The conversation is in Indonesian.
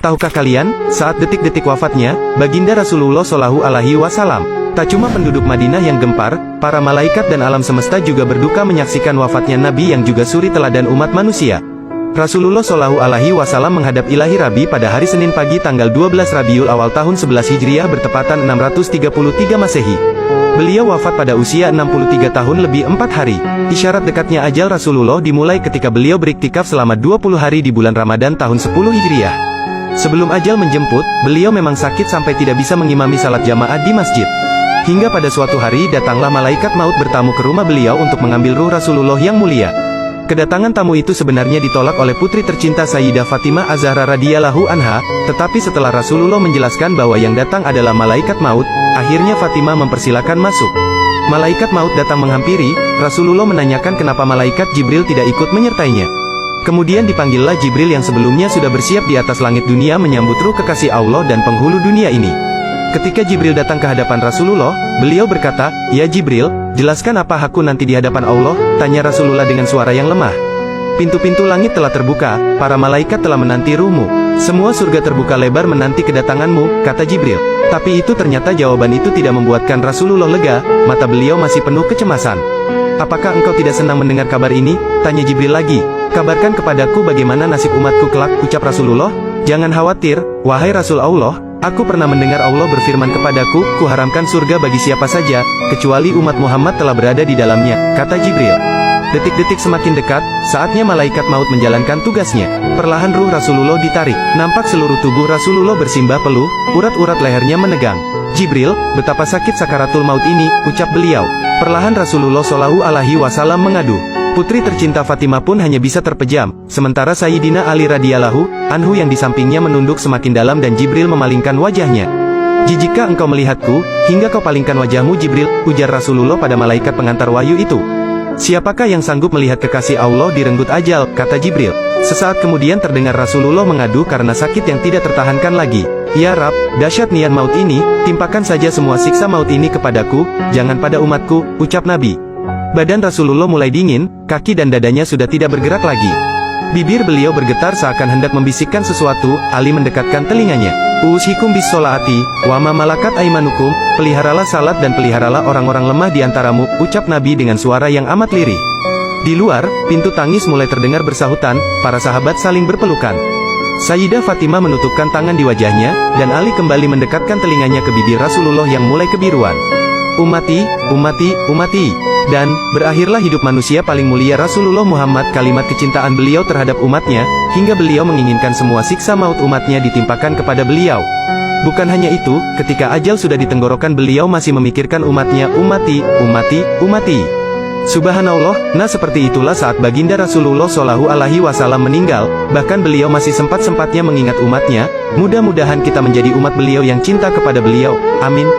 Tahukah kalian, saat detik-detik wafatnya, Baginda Rasulullah Shallallahu Alaihi Wasallam, tak cuma penduduk Madinah yang gempar, para malaikat dan alam semesta juga berduka menyaksikan wafatnya Nabi yang juga suri teladan umat manusia. Rasulullah Shallallahu Alaihi Wasallam menghadap Ilahi Rabi pada hari Senin pagi tanggal 12 Rabiul Awal tahun 11 Hijriah bertepatan 633 Masehi. Beliau wafat pada usia 63 tahun lebih 4 hari. Isyarat dekatnya ajal Rasulullah dimulai ketika beliau beriktikaf selama 20 hari di bulan Ramadan tahun 10 Hijriah. Sebelum ajal menjemput, beliau memang sakit sampai tidak bisa mengimami salat jamaah di masjid. Hingga pada suatu hari datanglah malaikat maut bertamu ke rumah beliau untuk mengambil ruh Rasulullah yang mulia. Kedatangan tamu itu sebenarnya ditolak oleh putri tercinta Sayyidah Fatimah Az-Zahra radhiyallahu anha, tetapi setelah Rasulullah menjelaskan bahwa yang datang adalah malaikat maut, akhirnya Fatimah mempersilakan masuk. Malaikat maut datang menghampiri, Rasulullah menanyakan kenapa malaikat Jibril tidak ikut menyertainya. Kemudian dipanggillah Jibril yang sebelumnya sudah bersiap di atas langit dunia menyambut ruh kekasih Allah dan penghulu dunia ini. Ketika Jibril datang ke hadapan Rasulullah, beliau berkata, "Ya Jibril, jelaskan apa hakku nanti di hadapan Allah?" tanya Rasulullah dengan suara yang lemah. "Pintu-pintu langit telah terbuka, para malaikat telah menanti ruhmu. Semua surga terbuka lebar menanti kedatanganmu," kata Jibril. Tapi itu ternyata jawaban itu tidak membuatkan Rasulullah lega, mata beliau masih penuh kecemasan. "Apakah engkau tidak senang mendengar kabar ini?" tanya Jibril lagi. "Kabarkan kepadaku bagaimana nasib umatku kelak," ucap Rasulullah. "Jangan khawatir, wahai Rasul Allah. Aku pernah mendengar Allah berfirman kepadaku, kuharamkan surga bagi siapa saja, kecuali umat Muhammad telah berada di dalamnya," kata Jibril. Detik-detik semakin dekat, saatnya malaikat maut menjalankan tugasnya. Perlahan ruh Rasulullah ditarik, nampak seluruh tubuh Rasulullah bersimbah peluh, urat-urat lehernya menegang. "Jibril, betapa sakit sakaratul maut ini," ucap beliau. Perlahan Rasulullah Shallallahu Alaihi Wasallam mengadu. Putri tercinta Fatimah pun hanya bisa terpejam, sementara Sayyidina Ali radhiyallahu anhu yang di sampingnya menunduk semakin dalam dan Jibril memalingkan wajahnya. "Jijikkah engkau melihatku, hingga kau palingkan wajahmu Jibril?" ujar Rasulullah pada malaikat pengantar wahyu itu. "Siapakah yang sanggup melihat kekasih Allah direnggut ajal?" kata Jibril. Sesaat kemudian terdengar Rasulullah mengadu karena sakit yang tidak tertahankan lagi. "Ya Rab, dahsyat niat maut ini, timpakan saja semua siksa maut ini kepadaku, jangan pada umatku," ucap Nabi. Badan Rasulullah mulai dingin, kaki dan dadanya sudah tidak bergerak lagi. Bibir beliau bergetar seakan hendak membisikkan sesuatu. Ali mendekatkan telinganya. "Uushikum bis sholaati, wa ma malakat aimanukum," peliharalah salat dan peliharalah orang-orang lemah di antaramu, ucap Nabi dengan suara yang amat lirih. Di luar, pintu tangis mulai terdengar bersahutan, para sahabat saling berpelukan. Sayyidah Fatimah menutupkan tangan di wajahnya, dan Ali kembali mendekatkan telinganya ke bibir Rasulullah yang mulai kebiruan. "Umati, umati, umati." Dan, berakhirlah hidup manusia paling mulia Rasulullah Muhammad. Kalimat kecintaan beliau terhadap umatnya, hingga beliau menginginkan semua siksa maut umatnya ditimpakan kepada beliau. Bukan hanya itu, ketika ajal sudah di tenggorokan beliau masih memikirkan umatnya, "Umati, umati, umati." Subhanallah, nah seperti itulah saat Baginda Rasulullah Shallallahu Alaihi Wasallam meninggal, bahkan beliau masih sempat-sempatnya mengingat umatnya. Mudah-mudahan kita menjadi umat beliau yang cinta kepada beliau. Amin.